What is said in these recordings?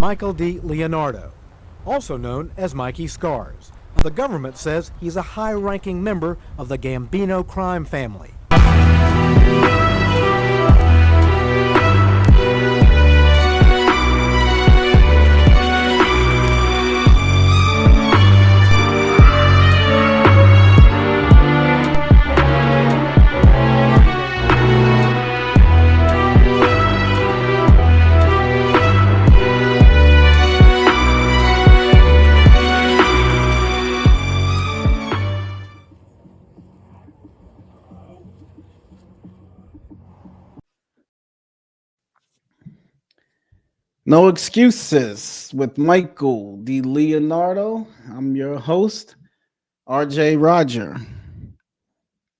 Michael DiLeonardo, also known as Mikey Scars. The government says he's a high-ranking member of the Gambino crime family. No excuses with Michael DiLeonardo. I'm your host, RJ Roger.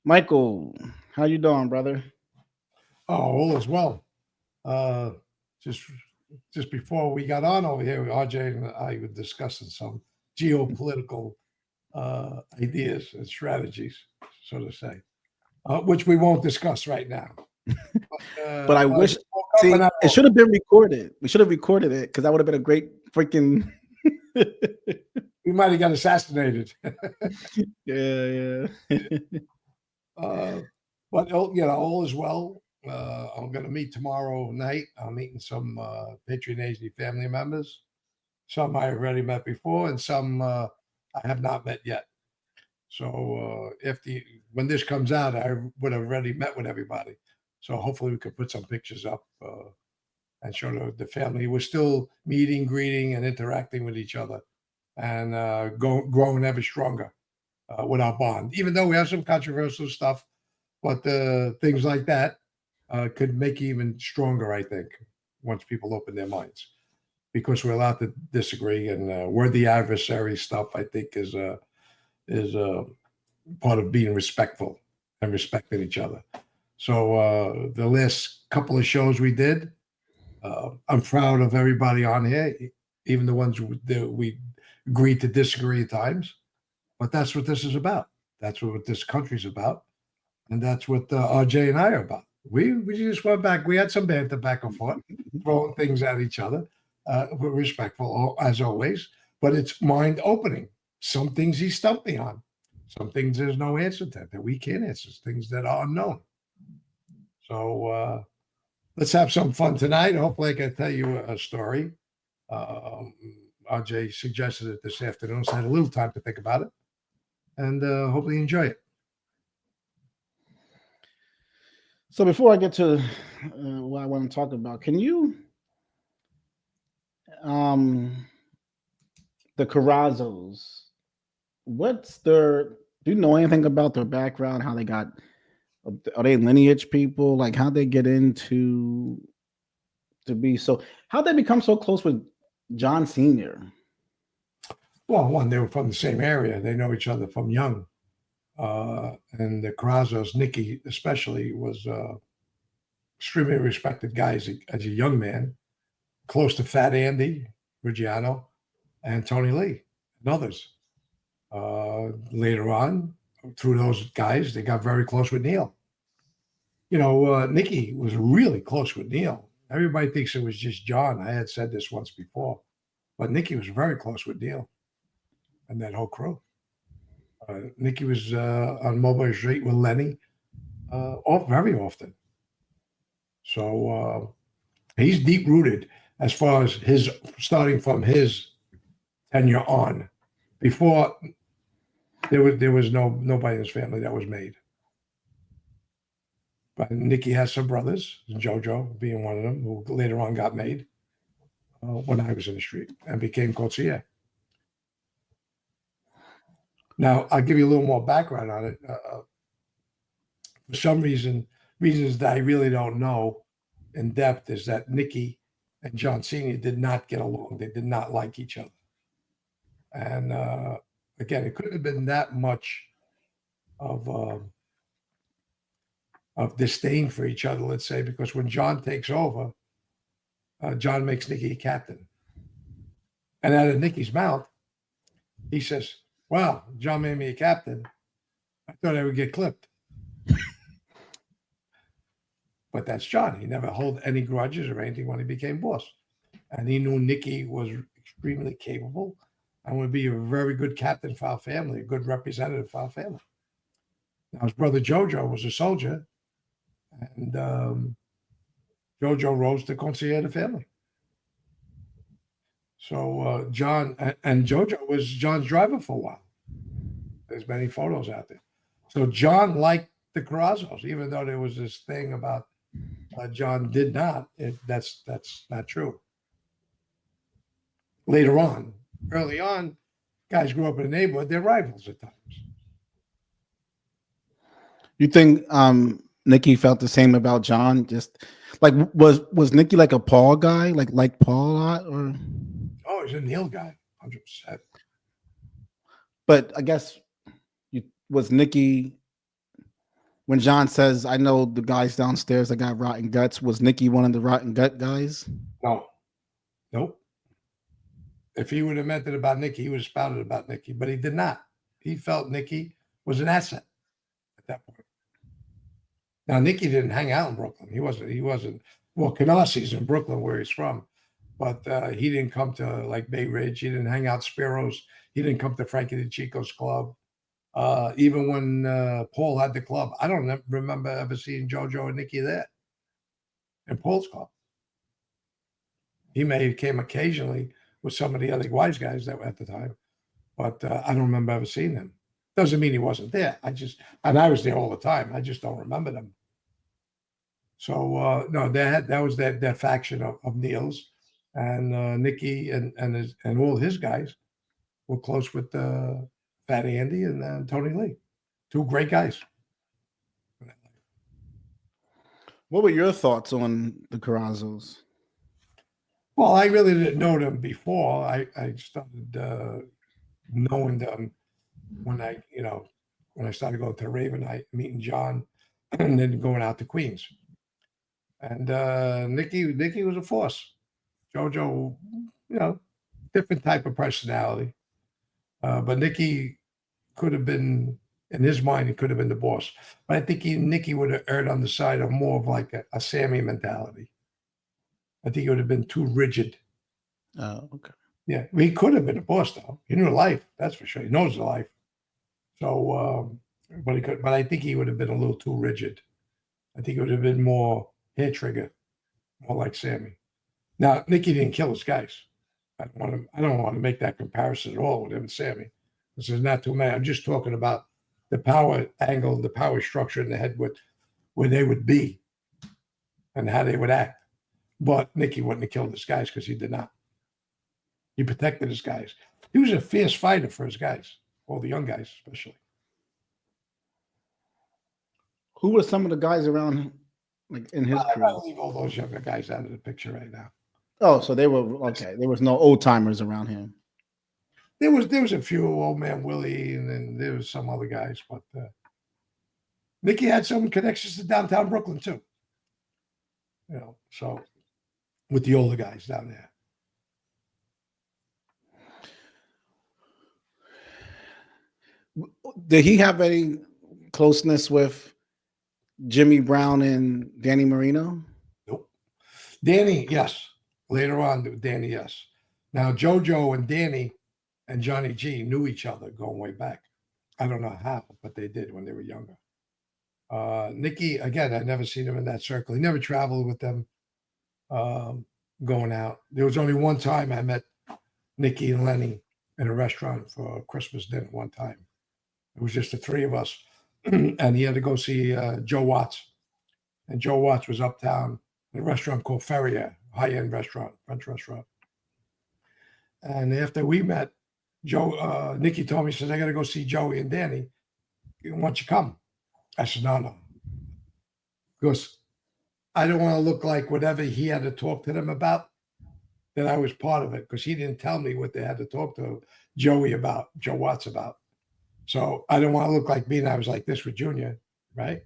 Michael, how you doing, brother? Oh, all is well. Uh, just just before we got on over here, RJ and I were discussing some geopolitical ideas and strategies, so to say, which we won't discuss right now. But I I wish. just woke up See, and I it should have been recorded. We should have recorded it because that would have been a great freaking. we might have got assassinated. Yeah, yeah. uh, but all is well. I'm going to meet tomorrow night. I'm meeting some Patronage family members. Some I already met before, and some I have not met yet. So if when this comes out, I would have already met with everybody. So hopefully we could put some pictures up and show the family. We're still meeting, greeting, and interacting with each other, and growing ever stronger with our bond. Even though we have some controversial stuff, but things like that could make it even stronger. I think once people open their minds, because we're allowed to disagree, and we're the adversary stuff. I think is part of being respectful and respecting each other. So the last couple of shows we did, I'm proud of everybody on here, even the ones that we agreed to disagree at times. But that's what this is about. That's what this country's about, and that's what RJ and I are about. We just went back. We had some banter back and forth, throwing things at each other. We're respectful as always, but it's mind opening. Some things he stumped me on. Some things there's no answer to that we can't answer. Things that are unknown. So let's have some fun tonight. Hopefully, I can tell you a story. Um, RJ suggested it this afternoon, so I had a little time to think about it, and hopefully you enjoy it. So before I get to what I want to talk about, can you, um, the Carrazzos, what's their? Do you know anything about their background? How they got? Are they lineage people? Like how they get into to be so? How they become so close with John Senior? Well, one, they were from the same area. They know each other from young. And the Carrazzos, Nicky especially, was extremely respected guy as a young man, close to Fat Andy Reggiano and Tony Lee and others. Later on, through those guys, they got very close with Neil. Nicky was really close with Neil. Everybody thinks it was just John. I had said this once before, but Nicky was very close with Neil and that whole crew. Nicky was on Mulberry Street with Lenny very often. So he's deep rooted as far as his starting from his tenure on. Before there was nobody in his family that was made. But Nicky has some brothers, Jojo being one of them, who later on got made when I was in the street and became Coetzee. Now, I'll give you a little more background on it. For some reasons that I really don't know in depth, is that Nicky and John Sr. did not get along. They did not like each other. And again, it couldn't have been that much of disdain for each other, let's say, because when John takes over, John makes Nicky captain. And out of Nicky's mouth, he says, "Wow, John made me a captain. I thought I would get clipped." But that's John. He never held any grudges or anything when he became boss. and he knew Nicky was extremely capable and would be a very good captain for our family, a good representative for our family. Now, his brother Jojo was a soldier, and Jojo rose to consigliere the family. So John and Jojo was John's driver for a while. There's many photos out there. So John liked the Corrozzos, even though there was this thing about John did not. That's not true. Later on, early on, guys grew up in the neighborhood. They're rivals at times. You think Nicky felt the same about John? Just like was Nicky like a Paul guy, like Paul a lot, or? Oh, he's a Neil guy, 100%. But I guess was Nicky when John says, "I know the guys downstairs that got rotten guts." Was Nicky one of the rotten gut guys? No, nope. If he would have meant it about Nicky, he would have spouted about Nicky, but he did not. He felt Nicky was an asset at that point. Now, Nicky didn't hang out in Brooklyn. He wasn't. Well, Canassi's in Brooklyn, where he's from, but he didn't come to like Bay Ridge. He didn't hang out Spiro's. He didn't come to Frankie DeChico's club. Even when Paul had the club, I don't remember ever seeing Jojo and Nicky there in Paul's club. He may have came occasionally with some of the other wise guys that were at the time, but I don't remember ever seeing him. Doesn't mean he wasn't there. I was there all the time. I just don't remember them. So no, that was that faction of Neil's, and Nicky and all his guys were close with Fat Andy and Tony Lee, two great guys. What were your thoughts on the Corrozzos? Well, I really didn't know them before. I started knowing them when I started going to Raven Night, meeting John, and then going out to Queens. And Nicky was a force. Jojo, different type of personality. But Nicky could have been, in his mind, he could have been the boss. But I think Nicky would have erred on the side of more of like a Sammy mentality. I think he would have been too rigid. Oh, okay. Yeah, he could have been a boss though. He knew life, that's for sure. He knows the life. So, but he could. But I think he would have been a little too rigid. I think it would have been more hair trigger, more like Sammy. Now, Nicky didn't kill his guys. I don't want to make that comparison at all with him and Sammy. Because there's not too many. I'm just talking about the power angle, the power structure in the head where they would be and how they would act. But Nicky wouldn't have killed his guys because he did not. He protected his guys. He was a fierce fighter for his guys, all the young guys especially. Who were some of the guys around, like in his crew? I'll leave all those younger guys out of the picture right now. Oh, so they were okay. There was no old timers around him. There was a few, Old Man Willie, and then there was some other guys, but Nicky had some connections to downtown Brooklyn too. So with the older guys down there. Did he have any closeness with Jimmy Brown and Danny Marino? Nope. Danny, yes. Later on, Danny, yes. Now, Jojo and Danny and Johnny G knew each other going way back. I don't know how, but they did when they were younger. Nicky, again, I'd never seen him in that circle. He never traveled with them going out. There was only one time I met Nicky and Lenny in a restaurant for Christmas dinner one time. It was just the three of us. And he had to go see Joe Watts. And Joe Watts was uptown in a restaurant called Ferrier, high-end restaurant, French restaurant. And after we met, Nicky told me, he says, I got to go see Joey and Danny. Why don't you come? I said, no. Because I don't want to look like whatever he had to talk to them about, that I was part of it, because he didn't tell me what they had to talk to Joe Watts about. So I don't want to look like me and I was like this with Junior, right?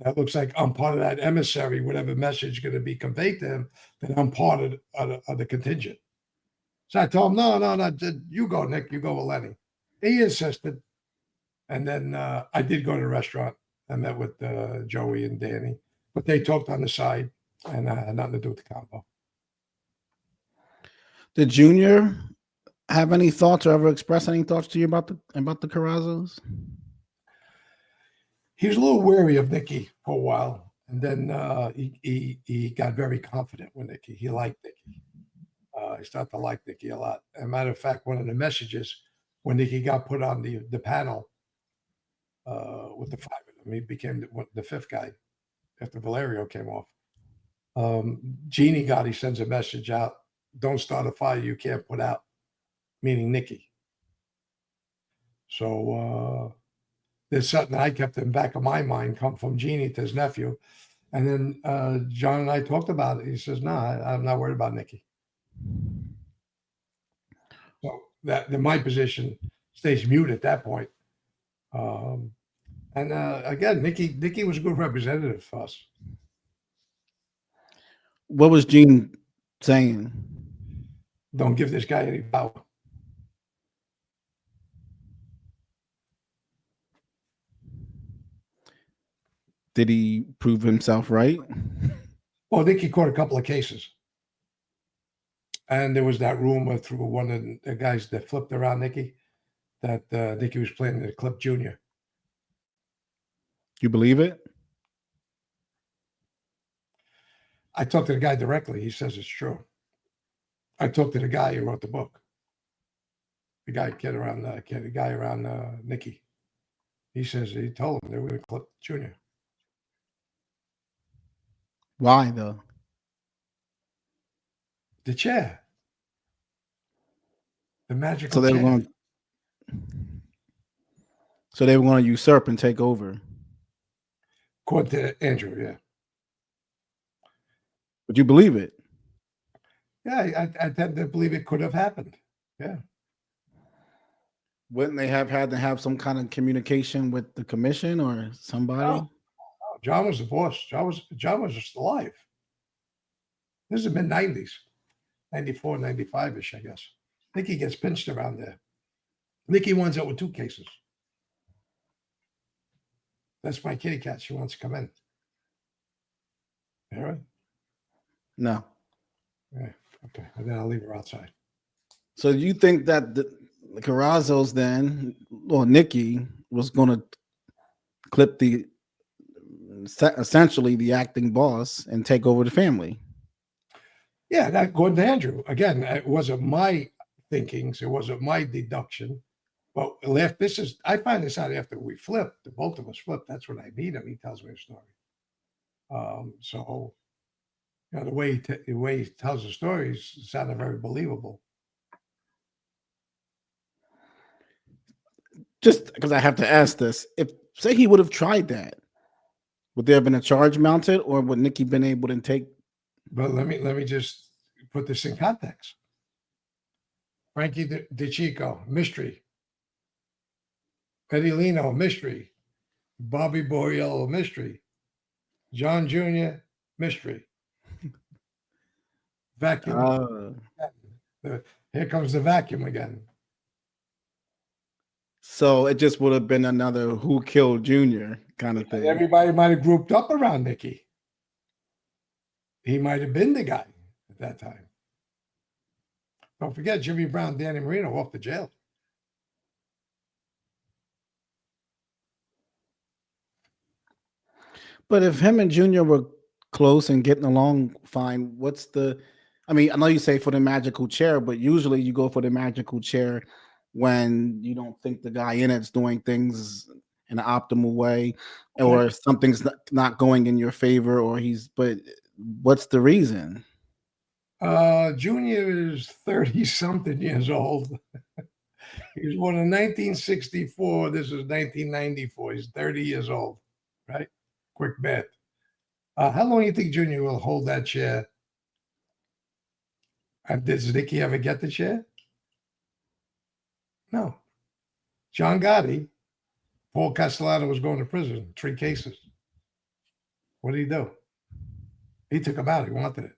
That looks like I'm part of that emissary, whatever message is going to be conveyed to him, that I'm part of the contingent. So I told him, no, you go, Nick, you go with Lenny. He insisted. And then I did go to the restaurant. I met with Joey and Danny, but they talked on the side and had nothing to do with the combo. Did Junior have any thoughts or ever express any thoughts to you about the Carrazzos? He was a little wary of Nicky for a while, and then he got very confident with Nicky. He liked Nicky. He started to like Nicky a lot. As a matter of fact, one of the messages when Nicky got put on the panel with the five of them, he became the fifth guy after Valerio came off. Genie Gotti sends a message out: "Don't start a fire you can't put out," meaning Nicky. So there's something I kept in the back of my mind, come from Genie to his nephew. And then John and I talked about it. He says, "No, I'm not worried about Nicky." So that my position stays mute at that point. And again, Nicky was a good representative for us. What was Gene saying? Don't give this guy any power. Did he prove himself right? Well, Nicky caught a couple of cases. And there was that rumor through one of the guys that flipped around Nicky that Nicky was playing the Clip Jr. You believe it? I talked to the guy directly. He says it's true. I talked to the guy who wrote the book. The guy around Nicky. He says he told him they were going to Clip Jr. Why though? The chair. The magical So they were chair. going. So they were going to usurp and take over. According to Andrew, yeah. But you believe it? Yeah, I tend to believe it could have happened. Yeah. Wouldn't they have had to have some kind of communication with the commission or somebody? No. John was the boss. John was just alive. This is the mid-90s. 94, 95-ish, I guess. Nicky gets pinched around there. Nicky winds up with 2 cases. That's my kitty cat. She wants to come in. All right? No. Yeah. Okay. And then I'll leave her outside. So you think that the Carrazzos then, or Nicky, was going to clip essentially the acting boss and take over the family? Yeah, that going to Andrew. Again, it wasn't my thinkings. It wasn't my deduction. But I find this out after we flipped. The both of us flipped. That's when I meet him. He tells me a story. So, you know, the way he tells the stories sounded very believable. Just because I have to ask this, if say he would have tried that, would there have been a charge mounted, or would Nicky been able to take? But let me just put this in context. Frankie DeChico, mystery. Eddie Lino, mystery. Bobby Borriello, mystery. John Jr., mystery. Vacuum. Here comes the vacuum again. So it just would have been another who killed Junior kind of thing. Everybody might have grouped up around Nicky. He might have been the guy at that time. Don't forget Jimmy Brown, Danny Marino off the jail. But if him and Junior were close and getting along fine, I know you say for the magical chair, but usually you go for the magical chair when you don't think the guy in it's doing things in an optimal way, or something's not going in your favor, but what's the reason? Junior is 30-something years old. He was born in 1964. This is 1994. He's 30 years old, right? Quick bet. How long do you think Junior will hold that chair? Does Nicky ever get the chair? No. John Gotti, Paul Castellano was going to prison, 3 cases. What did he do? He took him out. He wanted it.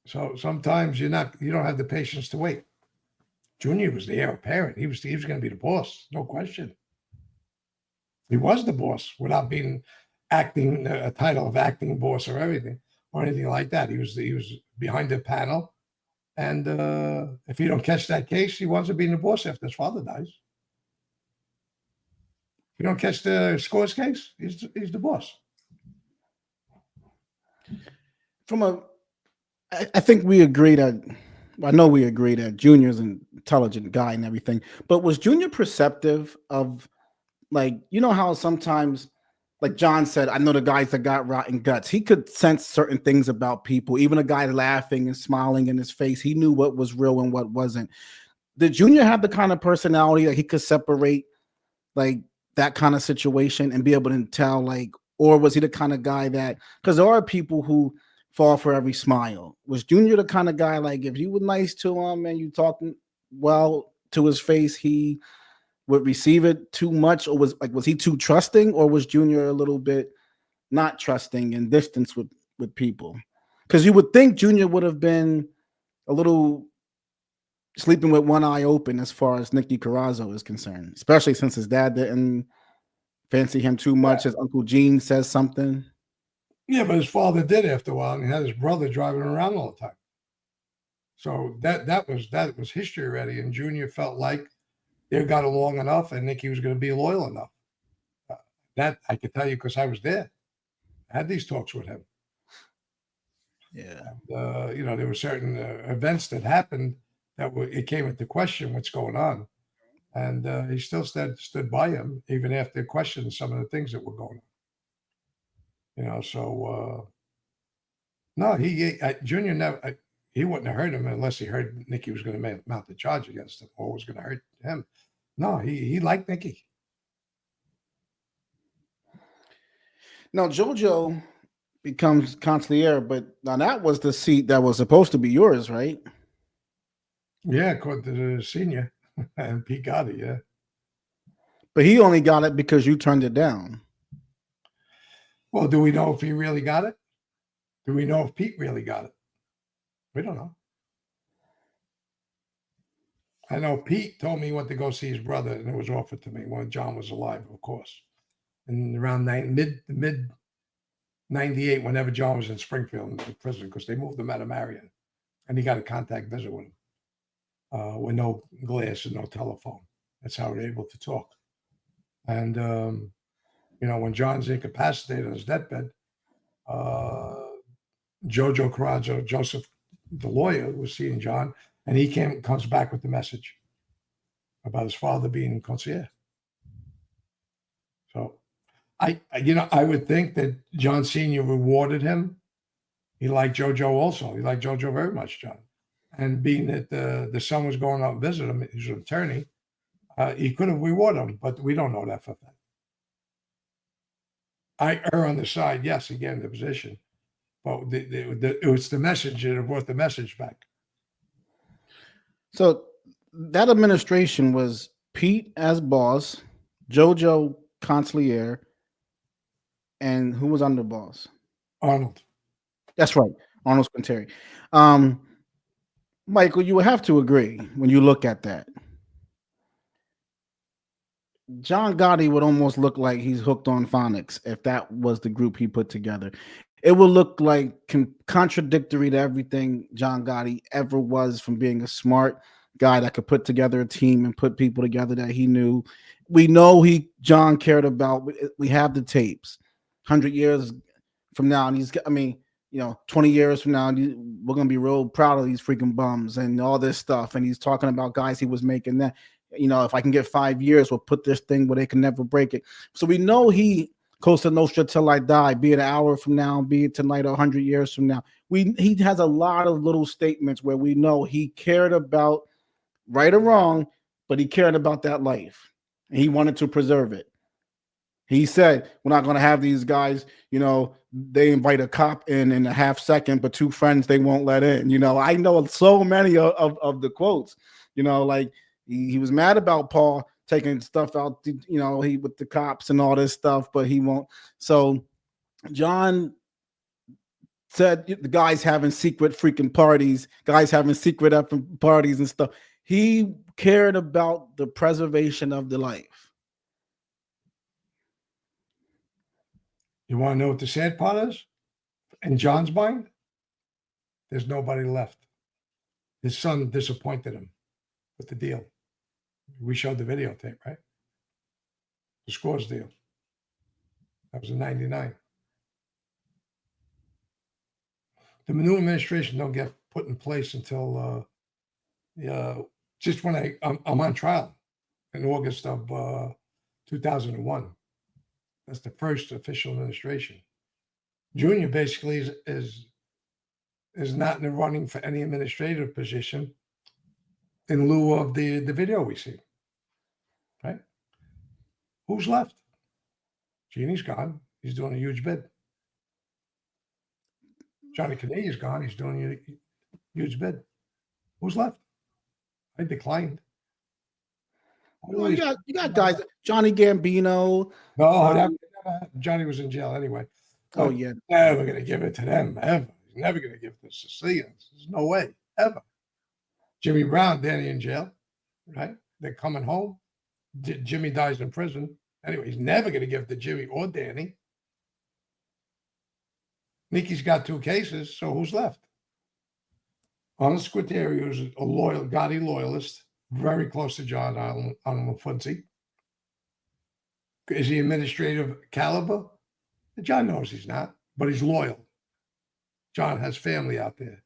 So sometimes you don't have the patience to wait. Junior was the heir apparent. He was going to be the boss, no question. He was the boss without being a title of acting boss or everything. or anything like that. He was behind the panel, and if you don't catch that case, he winds up being the boss after his father dies. If you don't catch the scores case, he's the boss. I think we agree that. I know we agree that Junior's an intelligent guy and everything, but was Junior perceptive of, like, you know how sometimes, like John said, I know the guys that got rotten guts. He could sense certain things about people, even a guy laughing and smiling in his face. He knew what was real and what wasn't. Did Junior have the kind of personality that he could separate like that kind of situation and be able to tell, like, or was he the kind of guy that, because there are people who fall for every smile. Was Junior the kind of guy, like, if you were nice to him and you talking well to his face, he would receive it too much? Or was he too trusting, or was Junior a little bit not trusting and distance with people? Because you would think Junior would have been a little sleeping with one eye open as far as Nicky Corozzo is concerned, especially since his dad didn't fancy him too much. His Uncle Gene says something. Yeah, but his father did after a while, and he had his brother driving around all the time. So that was history already, and Junior felt like they got along enough, and Nicky was going to be loyal enough. That I could tell you because I was there. I had these talks with him. Yeah. And, there were certain events that happened that it came into question what's going on, and he still stood by him even after questioned some of the things that were going on. So no, Junior never. He wouldn't have hurt him unless he heard Nicky was going to mount the charge against him or was going to hurt him. No, he liked Nicky. Now Jojo becomes consigliere, but now that was the seat that was supposed to be yours, right? Yeah, according to the senior and Pete Gotti, yeah. But he only got it because you turned it down. Well, do we know if he really got it? Do we know if Pete really got it? We don't know. I know Pete told me he went to go see his brother, and it was offered to me when John was alive, of course. And around mid 98, whenever John was in Springfield in prison, because they moved him out of Marion, and he got a contact visit with him with no glass and no telephone. That's how we're able to talk. And when John's incapacitated on his deathbed, Jojo Corozzo, Joseph, the lawyer, was seeing John, and he comes back with the message about his father being consigliere. So I would think that John Sr. rewarded him. He liked Jojo also. He liked Jojo very much, John. And being that the son was going out and visit him, he's an attorney, he could have rewarded him, but we don't know that for a fact. I err on the side, yes, he gave him the position, but it was the message that brought the message back. So that administration was Pete as boss, Jojo consigliere, and who was under boss? Arnold. That's right, Arnold Squinteri. Michael, you would have to agree when you look at that. John Gotti would almost look like he's hooked on phonics if that was the group he put together. It would look like contradictory to everything John Gotti ever was, from being a smart guy that could put together a team and put people together that he knew. We know John cared about. We have the tapes. 100 years from now, and 20 years from now, we're gonna be real proud of these freaking bums and all this stuff. And he's talking about guys he was making that. If I can get 5 years, we'll put this thing where they can never break it. So we know he Costa Nostra till I die, be it an hour from now, be it tonight or 100 years from now. He has a lot of little statements where we know he cared about, right or wrong, but he cared about that life and he wanted to preserve it. He said, we're not going to have these guys, they invite a cop in a half second, but two friends they won't let in. I know so many of the quotes, like he was mad about Paul taking stuff out, he with the cops and all this stuff, but he won't. So John said the guys having secret freaking parties, guys having secret parties and stuff. He cared about the preservation of the life. You want to know what the sad part is? in John's mind, there's nobody left. His son disappointed him with the deal. We showed the videotape, right? The Scores deal. That was in 99. The new administration don't get put in place until just when I'm on trial in August of 2001. That's the first official administration. Junior basically is not in the running for any administrative position in lieu of the video we see. Right? Who's left? Genie's gone. He's doing a huge bid. Johnny Canadia's gone. He's doing a huge bid. Who's left? I declined. Well, you got guys, Johnny Gambino. No, Johnny was in jail anyway. Oh, yeah. Never going to give it to them, ever. He's never going to give it to Sicilians. There's no way, ever. Jimmy Brown, Danny in jail, right? They're coming home. Jimmy dies in prison. Anyway, he's never going to give it to Jimmy or Danny. Nicky's got 2 cases, so who's left? Arnold Squitieri, who's a loyal Gotti loyalist, very close to John Arnold Funzi. Is he administrative caliber? John knows he's not, but he's loyal. John has family out there.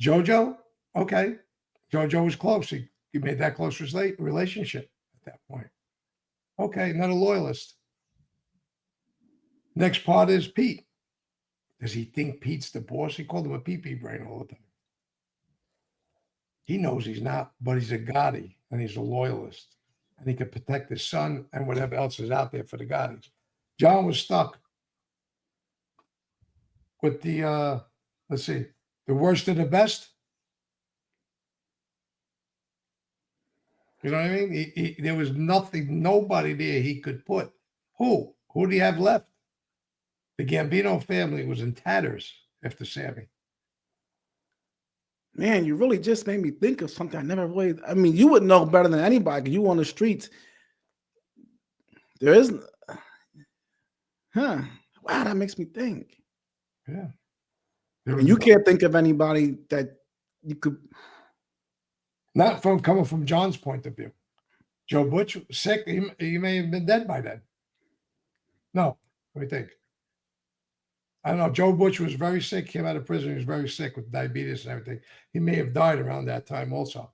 Jojo, okay. Jojo was close. He made that close relationship at that point. Okay, not a loyalist. Next part is Pete. Does he think Pete's the boss? He called him a pee-pee brain all the time. He knows he's not, but he's a Gotti, and he's a loyalist. And he can protect his son and whatever else is out there for the Gottis. John was stuck with the, the worst of the best. You know what I mean? There was nobody there he could put. Who do you have left? The Gambino family was in tatters after Sammy. Man, you really just made me think of something I never really. I mean, you would know better than anybody because you on the streets. There isn't. Wow, that makes me think. Yeah. And you can't think of anybody that you could. Not from coming from John's point of view. Joe Butch, sick. He may have been dead by then. No, what do you think? I don't know. Joe Butch was very sick. Came out of prison. He was very sick with diabetes and everything. He may have died around that time also.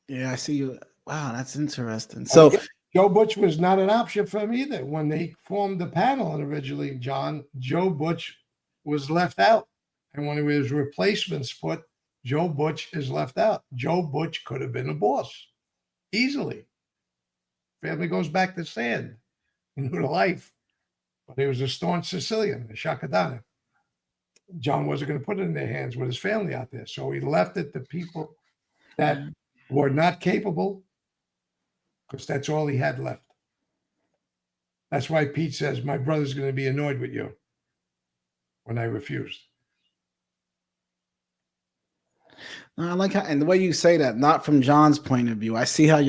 Yeah, I see you. Wow, that's interesting. So Joe Butch was not an option for him either. When they formed the panel originally, Joe Butch was left out. And when his replacements put, Joe Butch is left out. Joe Butch could have been a boss easily. Family goes back to sand. He knew the life. But he was a staunch Sicilian, a Shakadana. John wasn't going to put it in their hands with his family out there. So he left it to people that were not capable because that's all he had left. That's why Pete says, my brother's going to be annoyed with you when I refused. I like how, and the way you say that, not from John's point of view. I see how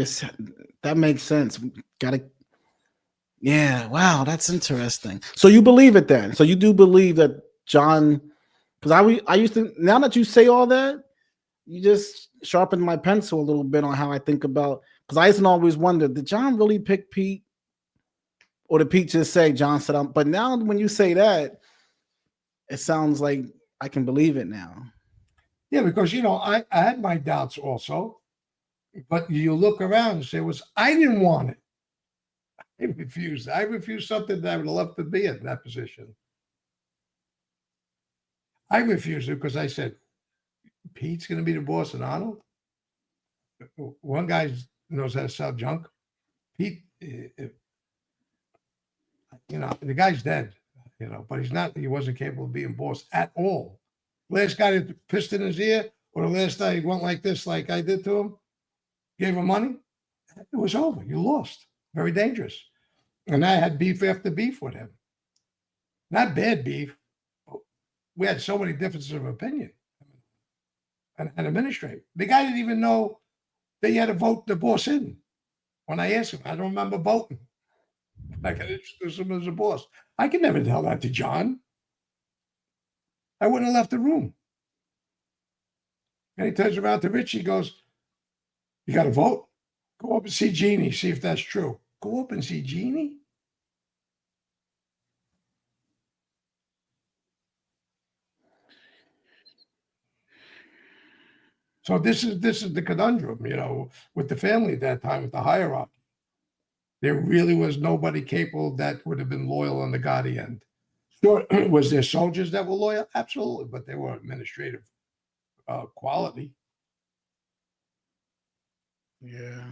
that makes sense. Yeah, wow, that's interesting. So you believe it then? So you do believe that John? Because I used to. Now that you say all that, you just sharpened my pencil a little bit on how I think about. Because I used to always wonder, did John really pick Pete, or did Pete just say John said I'm? But now when you say that, it sounds like I can believe it now. Yeah, because, I had my doubts also, but you look around and say, I didn't want it. I refused. I refused something that I would have loved to be in that position. I refused it because I said, Pete's going to be the boss of Arnold? One guy knows how to sell junk. Pete, the guy's dead, but he wasn't capable of being boss at all. Last guy that pissed in his ear, or the last guy he went like this, like I did to him, gave him money, it was over. You lost. Very dangerous. And I had beef after beef with him. Not bad beef. We had so many differences of opinion and administrate. The guy didn't even know that you had to vote the boss in. When I asked him, I don't remember voting. I got to introduce him as a boss. I could never tell that to John. I wouldn't have left the room. And he turns around to Rich. He goes, "You got to vote? Go up and see Jeannie, see if that's true." Go up and see Jeannie? So this is the conundrum, with the family at that time, with the hierarchy. There really was nobody capable that would have been loyal on the Gotti end. Sure, was there soldiers that were loyal? Absolutely, but they were administrative quality. Yeah.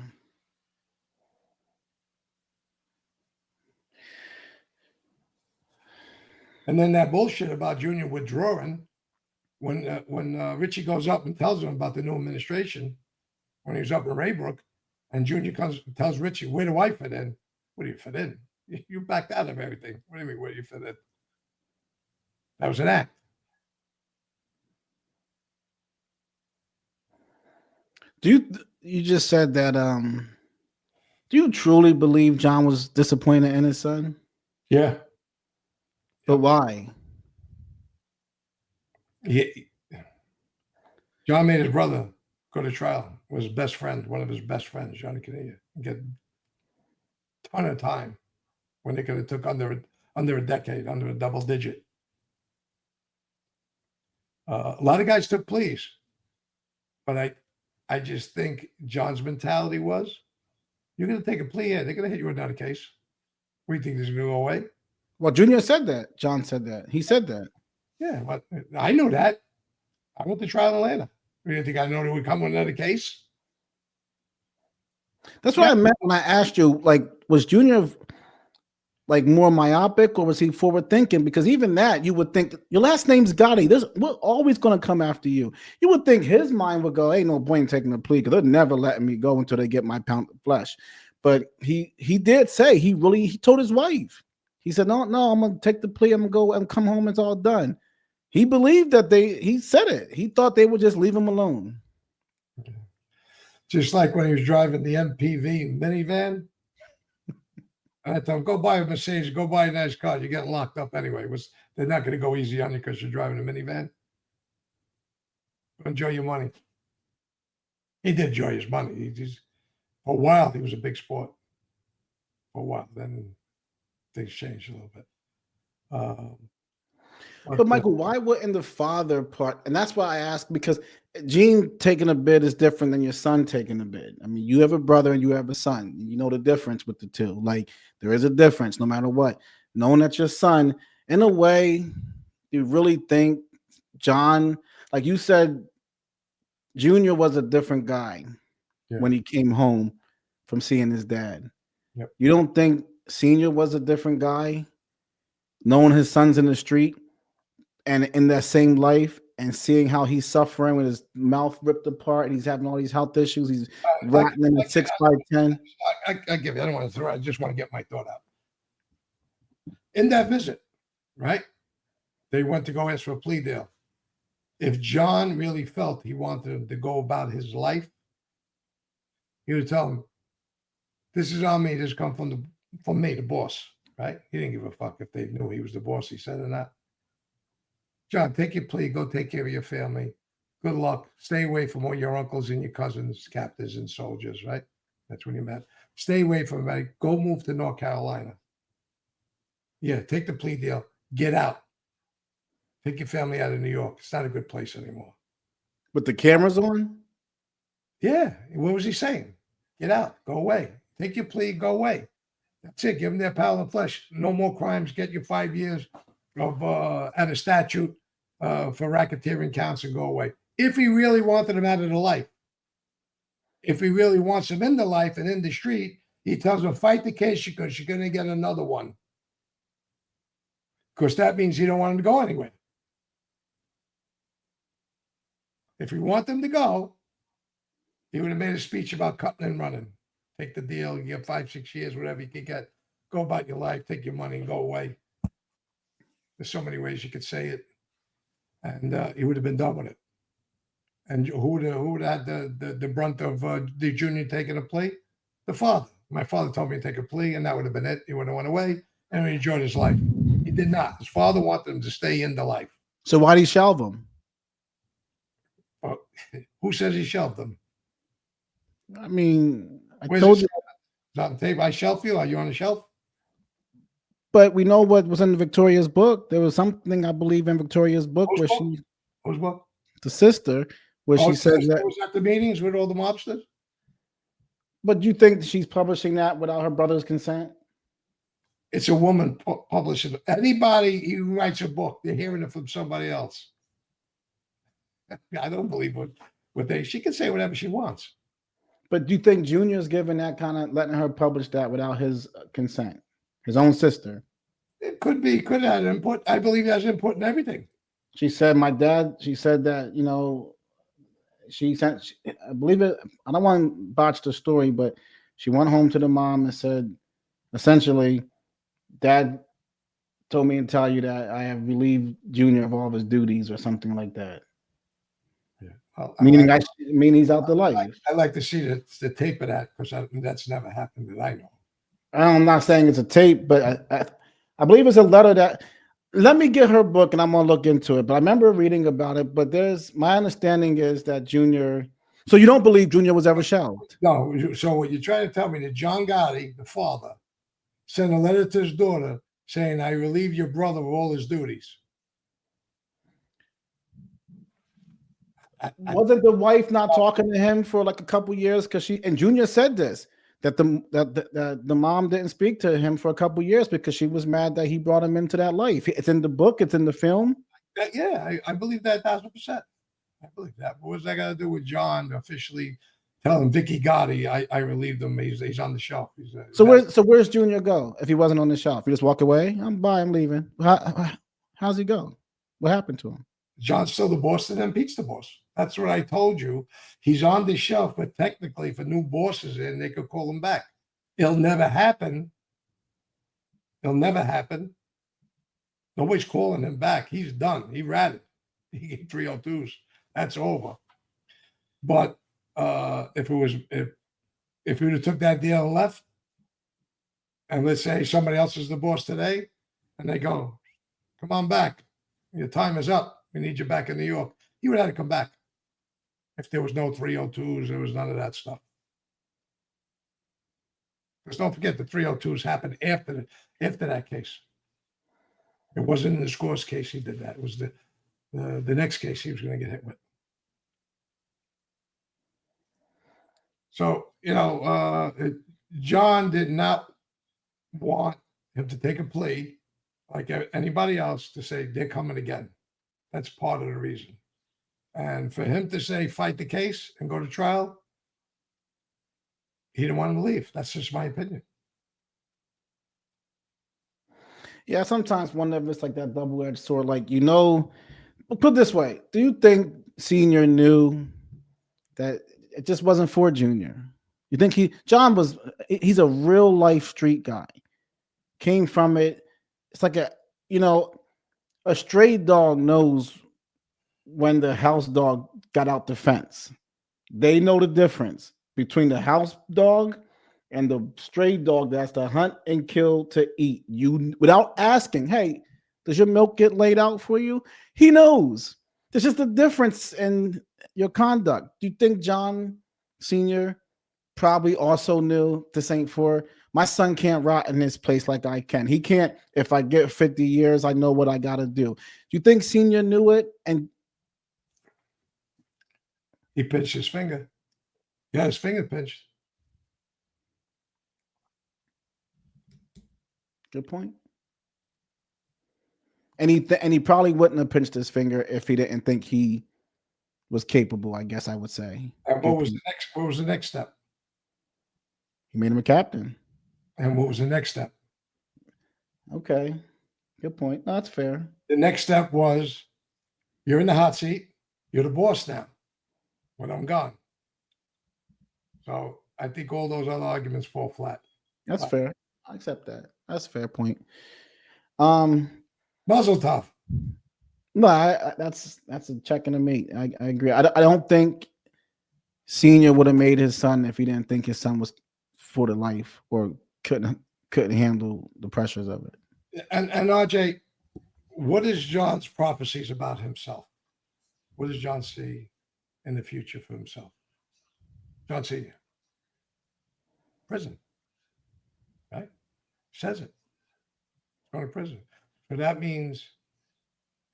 And then that bullshit about Junior withdrawing, when Richie goes up and tells him about the new administration, when he was up in Raybrook, and Junior comes and tells Richie, "Where do I fit in?" "Where do you fit in? You backed out of everything. What do you mean, where do you fit in?" That was an act. You just said that do you truly believe John was disappointed in his son? Yeah. But why? John made his brother go to trial. Was his best friend, one of his best friends, Johnny Canella, get a ton of time when they could have took under a decade, under a double digit. A lot of guys took pleas, but I just think John's mentality was, "You're going to take a plea here. They're going to hit you with another case. What do you think this is going to go away?" Well, Junior said that. John said that. He said that. Yeah, but I knew that. I went to trial in Atlanta. You didn't think I know they would come with another case? That's what I meant when I asked you, like, was Junior like more myopic or was he forward thinking? Because even that, you would think your last name's Gotti. We're always going to come after you. You would think his mind would go, "Ain't no point in taking a plea because they're never letting me go until they get my pound of flesh." But he did say he told his wife. He said, "No, I'm gonna take the plea. I'm gonna go and come home. It's all done." He believed that he said it. He thought they would just leave him alone. Just like when he was driving the MPV minivan. And I told him, "Go buy a Mercedes, go buy a nice car. You're getting locked up anyway." They're not going to go easy on you because you're driving a minivan. Enjoy your money. He did enjoy his money. For a while, he was a big sport. For a while. Then things changed a little bit. But Michael, why wouldn't the father part? And that's why I ask, because Gene taking a bid is different than your son taking a bid. I mean, you have a brother and you have a son. You know the difference with the two. Like, there is a difference no matter what. Knowing that your son, in a way, you really think John, like you said, Junior was a different guy when he came home from seeing his dad. Yep. You don't think Senior was a different guy, knowing his son's in the street and in that same life and seeing how he's suffering with his mouth ripped apart and he's having all these health issues. He's rotting in a 6x10. I give you, I don't want to throw, I just want to get my thought out. In that visit, right? They went to go ask for a plea deal. If John really felt he wanted him to go about his life, he would tell him, "This is on me. This come from me, the boss." Right? He didn't give a fuck if they knew he was the boss. He said or not. "John, take your plea. Go take care of your family. Good luck. Stay away from all your uncles and your cousins, captives and soldiers." Right? That's when he met. Stay away from everybody. Go move to North Carolina. Yeah, take the plea deal. Get out. Take your family out of New York. It's not a good place anymore. With the cameras on? Yeah. What was he saying? Get out. Go away. Take your plea. Go away. That's it. Give them their pound of flesh. No more crimes. Get you 5 years of at a statute for racketeering counts and go away. If he really wanted him out of the life. If he really wants him in the life and in the street, he tells him, "Fight the case because you're going to get another one." Because that means you don't want him to go anywhere. If you want them to go, he would have made a speech about cutting and running. Take the deal, you get 5-6 years, whatever you can get. Go about your life, take your money and go away. There's so many ways you could say it. And he would have been done with it. And who would have had the brunt of the Junior taking a plea? The father. My father told me to take a plea, and that would have been it. He would have went away and he enjoyed his life. He did not. His father wanted him to stay in the life. So why'd he shelve him? Well, who says he shelved him? I mean, I Where's told it? you, It's on the tape. I shelf you. Are you on the shelf? but we know what was in Victoria's book. There was something, I believe, in Victoria's book Whose where book? she, Whose book? the sister, where she says that. Was at the meetings with all the mobsters. But you think she's publishing that without her brother's consent? It's a woman publishing. Anybody who writes a book, they're hearing it from somebody else. I don't believe what they. She can say whatever she wants. But do you think Junior's giving that kind of letting her publish that without his consent? His own sister. It could be. Could have input. I believe he has input in everything. She said, my dad, she said that, she sent, I believe it, I don't want to botch the story, but she went home to the mom and said, essentially, Dad told me to tell you that I have relieved Junior of all of his duties or something like that. Yeah. Meaning he's out the life. I like to see the tape of that because that's never happened that I know. I'm not saying it's a tape, but I believe it's a letter that, let me get her book and I'm going to look into it. But I remember reading about it, but my understanding is that Junior, so you don't believe Junior was ever shelved? No. So what you're trying to tell me that John Gotti, the father, sent a letter to his daughter saying, I relieve your brother of all his duties. Wasn't the wife not talking to him for like a couple years? Because and Junior said this, that the mom didn't speak to him for a couple years because she was mad that he brought him into that life. It's in the book. It's in the film. I believe that 1,000%. I believe that. But what's that got to do with John officially telling Vicky Gotti, I relieved him. He's on the shelf. So where's Junior go if he wasn't on the shelf? He just walk away? I'm leaving. How's he go? What happened to him? John's still the boss and then Pete's the boss. That's what I told you. He's on the shelf, but technically if a new boss is in, they could call him back. It'll never happen. Nobody's calling him back. He's done. He ratted. He gave 302s. That's over. But if he would have took that deal and left, and let's say somebody else is the boss today, and they go, come on back. Your time is up. We need you back in New York. He would have to come back. If there was no 302s, there was none of that stuff. Because don't forget, the 302s happened after that case. It wasn't in the Scores case he did that. It was the next case he was going to get hit with. So, John did not want him to take a plea like anybody else to say they're coming again. That's part of the reason. And for him to say, fight the case and go to trial, he didn't want him to leave. That's just my opinion. Yeah, sometimes one of it's like that double-edged sword. Like, put it this way. Do you think Senior knew that it just wasn't for Junior? You think he's a real life street guy. Came from it. It's like a stray dog knows when the house dog got out the fence. They know the difference between the house dog and the stray dog that's to hunt and kill to eat. You, without asking, hey, does your milk get laid out for you? He knows. There's just a difference in your conduct. Do you think John Sr. probably also knew this ain't for my son can't rot in this place like I can. He can't, if I get 50 years, I know what I got to do. Do you think Senior knew it? And he pinched his finger. He had his finger pinched. Good point. And he probably wouldn't have pinched his finger if he didn't think he was capable, I guess I would say. And what was the next step? He made him a captain. And what was the next step? Okay. Good point. No, that's fair. The next step was, you're in the hot seat. You're the boss now when I'm gone. So I think all those other arguments fall flat. That's fair. I accept that. That's a fair point. Muzzle tough. No, that's a check and a mate. I agree. I don't think Senior would have made his son if he didn't think his son was for the life or couldn't handle the pressures of it. And RJ, what is John's prophecies about himself? What does John see in the future for himself? John Senior, prison, right? Says it. Going to prison. So that means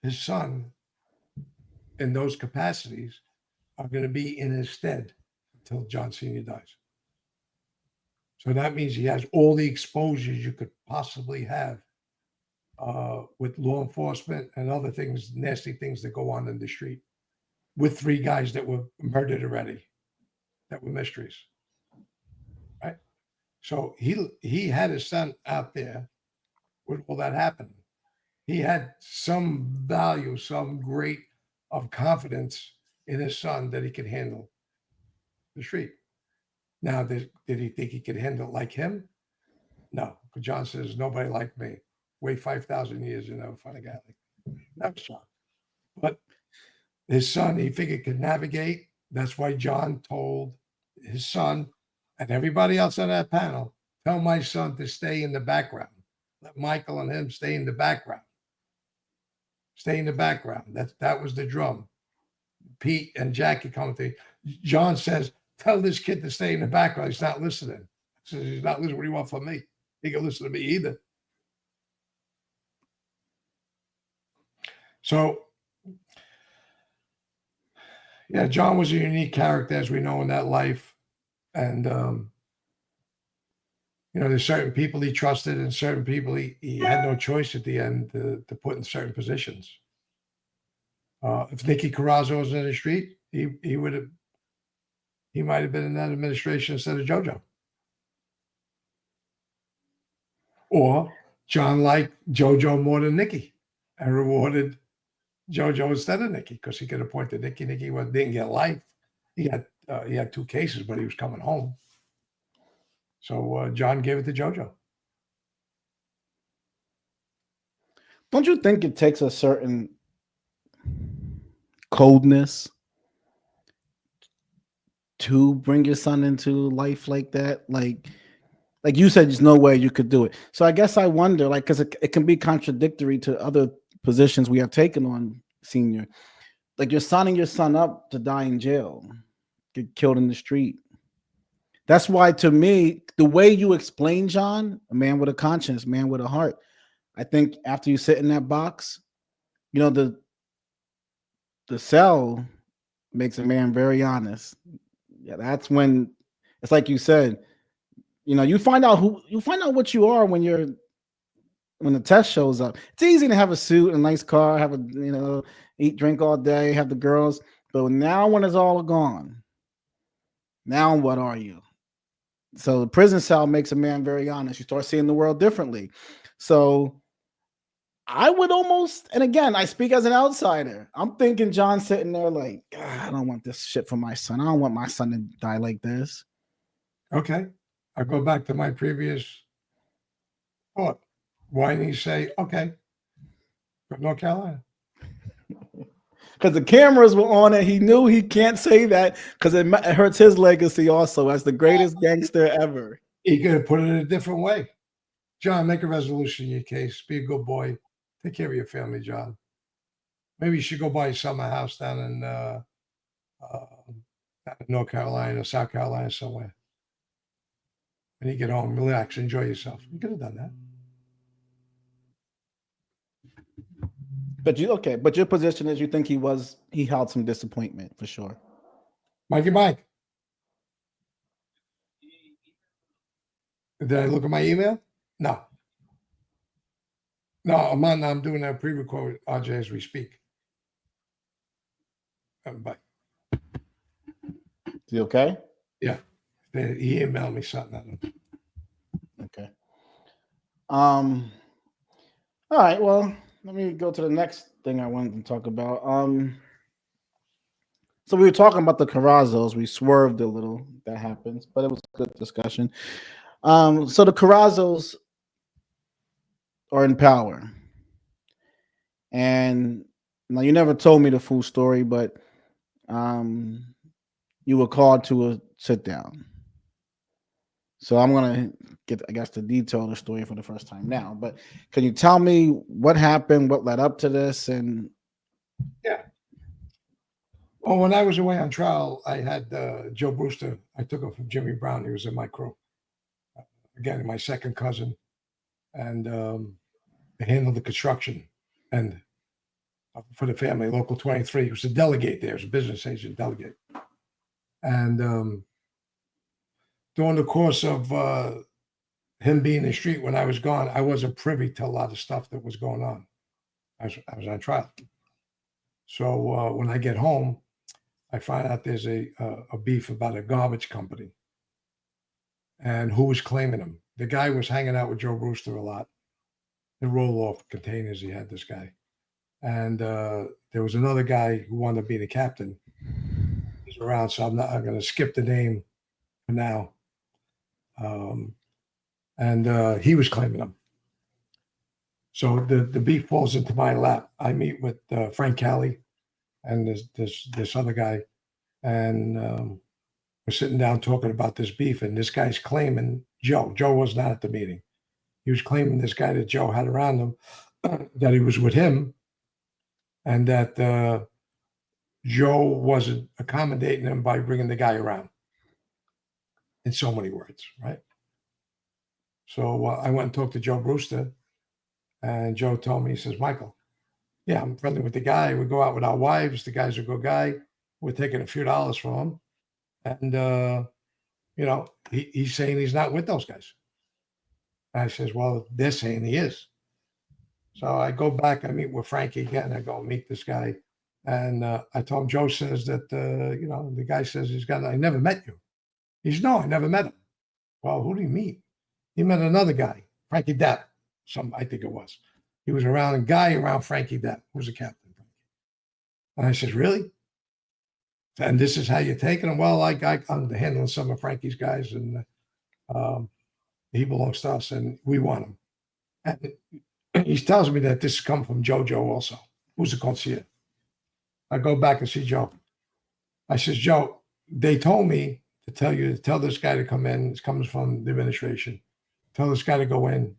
his son, in those capacities, are going to be in his stead until John Senior dies. So that means he has all the exposures you could possibly have with law enforcement and other things, nasty things that go on in the street, with 3 guys that were murdered already, that were mysteries, right? So he had his son out there with all that happening. He had some value, some great of confidence in his son that he could handle the street. Now, did he think he could handle it like him? No, because John says, nobody like me. Wait 5,000 years, you know, find a guy like me. That was John. But his son, he figured could navigate. That's why John told his son and everybody else on that panel, tell my son to stay in the background. Let Michael and him stay in the background. Stay in the background. That was the drum. Pete and Jackie come to John says, tell this kid to stay in the background. He's not listening. He says, he's not listening. What do you want from me? He can listen to me either. So, yeah, John was a unique character, as we know, in that life. And, you know, there's certain people he trusted and certain people he had no choice at the end to put in certain positions. If Nicky Corozzo was in the street, he might have been in that administration instead of Jojo. Or John liked Jojo more than Nicky and rewarded Jojo instead of Nicky because he could have pointed Nicky. Nicky didn't get life. He had 2 cases, but he was coming home. So John gave it to Jojo. Don't you think it takes a certain coldness to bring your son into life like that? Like you said, there's no way you could do it. So I guess I wonder, like, because it can be contradictory to other positions we have taken on Senior. Like, you're signing your son up to die in jail, get killed in the street. That's why, to me, the way you explain John, a man with a conscience, man with a heart, I think after you sit in that box, you know, the cell makes a man very honest. Yeah, that's when it's like you said, you know, you find out what you are when the test shows up. It's easy to have a suit, a nice car, have eat, drink all day, have the girls, but now when it's all gone, now what are you? So the prison cell makes a man very honest. You start seeing the world differently. So I would almost, and again, I speak as an outsider. I'm thinking John sitting there like, I don't want this shit for my son. I don't want my son to die like this. Okay. I'll go back to my previous thought. Why didn't he say, okay, go to North Carolina? Because the cameras were on it. He knew he can't say that because it hurts his legacy also as the greatest gangster ever. He could have put it a different way. John, make a resolution in your case. Be a good boy. Take care of your family, John. Maybe you should go buy a summer house down in North Carolina, South Carolina, somewhere. When you get home, relax, enjoy yourself. You could have done that. But your position is you think he held some disappointment for sure. Mikey Mike. Did I look at my email? No. No, I'm doing a pre-record RJ as we speak. Bye. Is he okay? Yeah. He emailed me something. Okay. All right, well, let me go to the next thing I wanted to talk about. So we were talking about the Corazzos. We swerved a little. That happens, but it was a good discussion. So the Corazzos are in power. And now you never told me the full story, but you were called to a sit down. So I'm gonna get, I guess, to detail the story for the first time now. But can you tell me what happened, what led up to this, and Yeah. Well, when I was away on trial, I had Joe Brewster. I took him from Jimmy Brown. He was in my crew. Again, my second cousin, and I handled the construction and for the family, Local 23. He was a delegate there. He was a business agent delegate. And during the course of him being in the street when I was gone, I wasn't privy to a lot of stuff that was going on. I was on trial. So when I get home, I find out there's a beef about a garbage company and who was claiming him. The guy was hanging out with Joe Brewster a lot. The roll-off containers, he had this guy. And there was another guy who wanted to be the captain. He's around, so I'm going to skip the name for now. And he was claiming him. So the beef falls into my lap. I meet with Frank Cali and this other guy, and we're sitting down talking about this beef, and this guy's claiming Joe. Joe was not at the meeting. He was claiming this guy that Joe had around him, that he was with him, and that Joe wasn't accommodating him by bringing the guy around. In so many words, right? So I went and talked to Joe Brewster, and Joe told me, he says, Michael, yeah, I'm friendly with the guy. We go out with our wives. The guy's a good guy. We're taking a few dollars from him. And, he's saying he's not with those guys. And I says, well, they're saying he is. So I go back, I meet with Frankie again. I go meet this guy. And I told him, Joe says that, the guy says I never met you. He says, no, I never met him. Well, who did he meet? He met another guy, Frankie Depp. I think it was. He was around a guy around Frankie Depp, who was a captain. And I says, really? And this is how you're taking him? Well, I'm handling some of Frankie's guys, and he belongs to us, and we want him. And he tells me that this comes from Jojo also, who's a concierge. I go back and see Joe. I says, Joe, they told me to tell this guy to come in. This comes from the administration. Tell this guy to go in.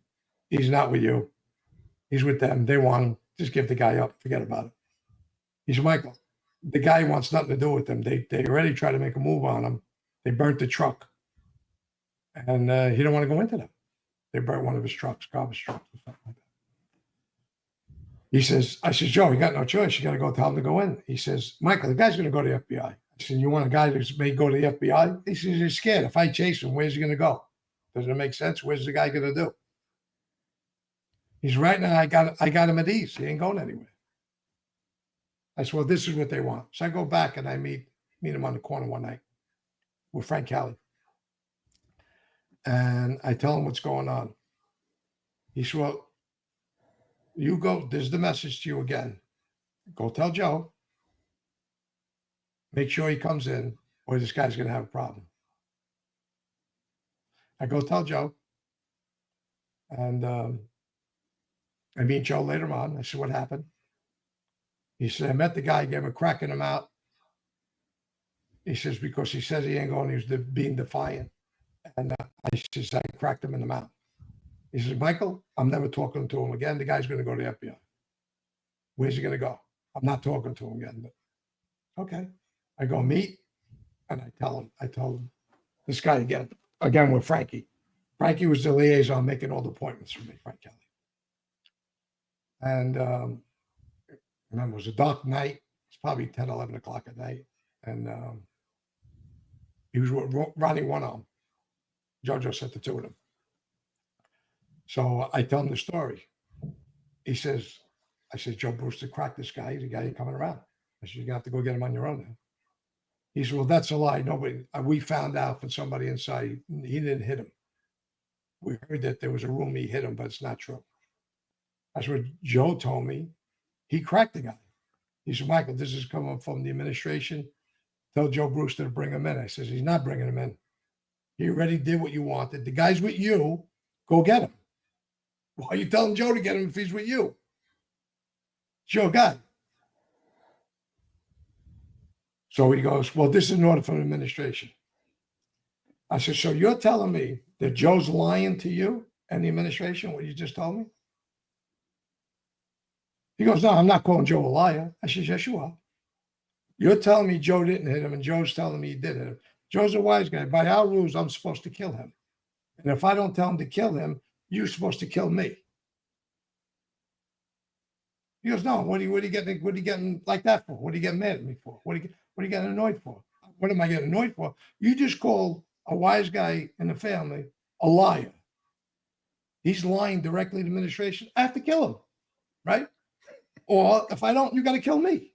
He's not with you. He's with them. They want him. Just give the guy up. Forget about it. He said, Michael, the guy wants nothing to do with them. They already tried to make a move on him. They burnt the truck. And he don't want to go into them. They burnt one of his trucks, garbage trucks or something like that. I says, Joe, you got no choice. You got to go tell him to go in. He says, Michael, the guy's going to go to the FBI. I said, you want a guy that may go to the FBI? He says, he's scared. If I chase him, where's he going to go? Doesn't it make sense? Where's the guy going to do? He's right now. I got him at ease. He ain't going anywhere. I said, well, this is what they want. So I go back and I meet him on the corner one night with Frank Cali. And I tell him what's going on. He said, well, you go. There's the message to you again. Go tell Joe. Make sure he comes in, or this guy's going to have a problem. I go tell Joe. And I meet Joe later on. I said, what happened? He said, I met the guy, gave him a crack in him out. He says, because he says he ain't going, he was being defiant. And I says, I cracked him in the mouth. He says, Michael, I'm never talking to him again. The guy's going to go to the FBI. Where's he going to go? I'm not talking to him again. But okay. I go meet, and I told him, this guy again with Frankie. Frankie was the liaison making all the appointments for me, Frank Kelly. And remember, it was a dark night. It's probably 10, 11 o'clock at night. And he was with Ronnie One Arm. Jojo sent the two of them. So I tell him the story. I said, Joe Brewster cracked this guy. He's a guy ain't coming around. I said, you're going to have to go get him on your own now. He said, well, that's a lie. We found out from somebody inside he didn't hit him. We heard that there was a rumor he hit him, but it's not true. That's what Joe told me. He cracked the guy. He said, Michael, this is coming from the administration. Tell Joe Brewster to bring him in. I says, he's not bringing him in. He already did what you wanted. The guy's with you. Go get him. Why are you telling Joe to get him if he's with you? Joe guy. So he goes, well, this is an order from the administration. I said, so you're telling me that Joe's lying to you and the administration, what you just told me? He goes, no, I'm not calling Joe a liar. I said, yes, you are. You're telling me Joe didn't hit him, and Joe's telling me he did hit him. Joe's a wise guy. By our rules, I'm supposed to kill him. And if I don't tell him to kill him, you're supposed to kill me. He goes, no, what are you getting like that for? What are you getting mad at me for? What are you getting annoyed for? What am I getting annoyed for? You just called a wise guy in the family a liar. He's lying directly to administration. I have to kill him, right? Or if I don't, you got to kill me.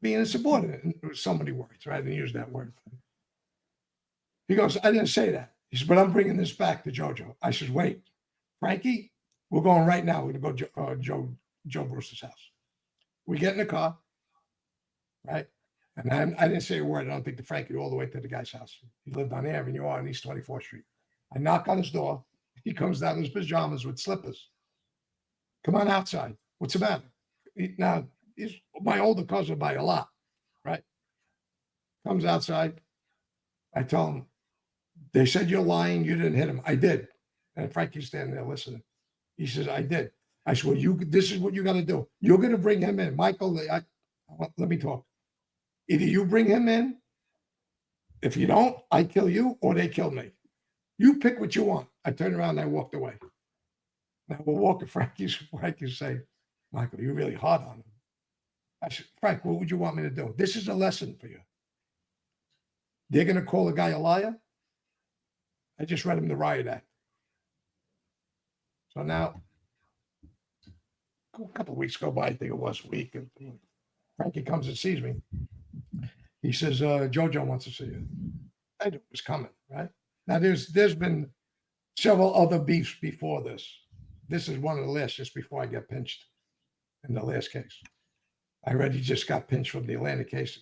Being insubordinate, so many words, right? I didn't use that word. He goes, I didn't say that. He said, but I'm bringing this back to Jojo. I said, wait, Frankie, we're going right now. We're going to go to Joe Brewster's house. We get in the car, right? And I didn't say a word. I don't think to Frankie all the way to the guy's house. He lived on Avenue R on East 24th Street. I knock on his door. He comes down in his pajamas with slippers. Come on outside. What's the matter? Now, he's my older cousin by a lot, right? Comes outside. I tell him, they said you're lying. You didn't hit him. I did. And Frankie's standing there listening. He says, I did. I said, well, this is what you got to do. You're going to bring him in. Michael, let me talk. Either you bring him in. If you don't, I kill you or they kill me. You pick what you want. I turned around and I walked away. Now we're walking. Frankie's saying, Michael, you're really hard on him. I said, Frank, what would you want me to do? This is a lesson for you. They're going to call a guy a liar. I just read him the riot act. So now, a couple of weeks go by, I think it was a week, and Frankie comes and sees me. He says, Jojo wants to see you. I knew it was coming, right? Now, there's been several other beefs before this. This is one of the last, just before I get pinched in the last case. I already just got pinched from the Atlanta case,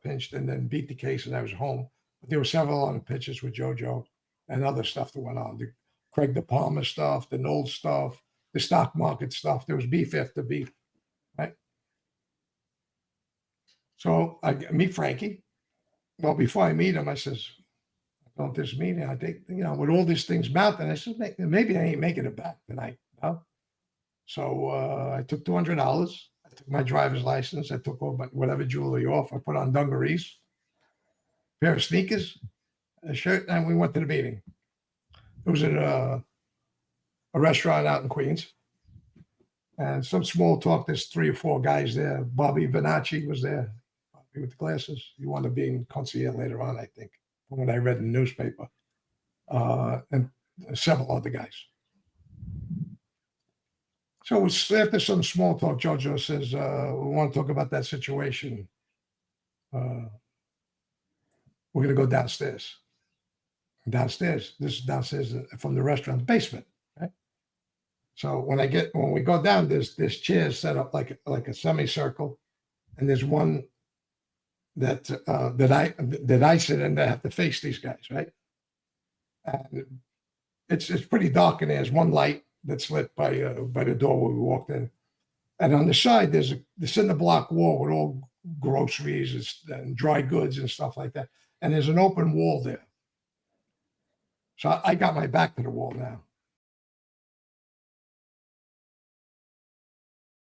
pinched and then beat the case, and I was home. But there were several other pitches with Jojo and other stuff that went on. The Craig De Palma stuff, the Knowles stuff, the stock market stuff. There was beef after beef, right? So I meet Frankie. Well, before I meet him, I says, I go to this meeting. I think, with all these things mounting, I said, maybe I ain't making it back tonight. So I took $200. I took my driver's license. I took all whatever jewelry off. I put on dungarees, pair of sneakers, a shirt, and we went to the meeting. It was at a restaurant out in Queens. And some small talk, there's 3 or 4 guys there. Bobby Venacci was there, Bobby with the glasses. He wound up being concierge later on, I think, from what I read in the newspaper. And several other guys. So after some small talk, Jojo says, we want to talk about that situation. We're going to go downstairs. This is downstairs from the restaurant basement, right? So when we go down, there's chairs set up like a semicircle, and there's one that I sit in that have to face these guys, right? And it's pretty dark in there. There's one light that's lit by the door where we walked in, and on the side there's the cinder block wall with all groceries and dry goods and stuff like that, and there's an open wall there. So I got my back to the wall now.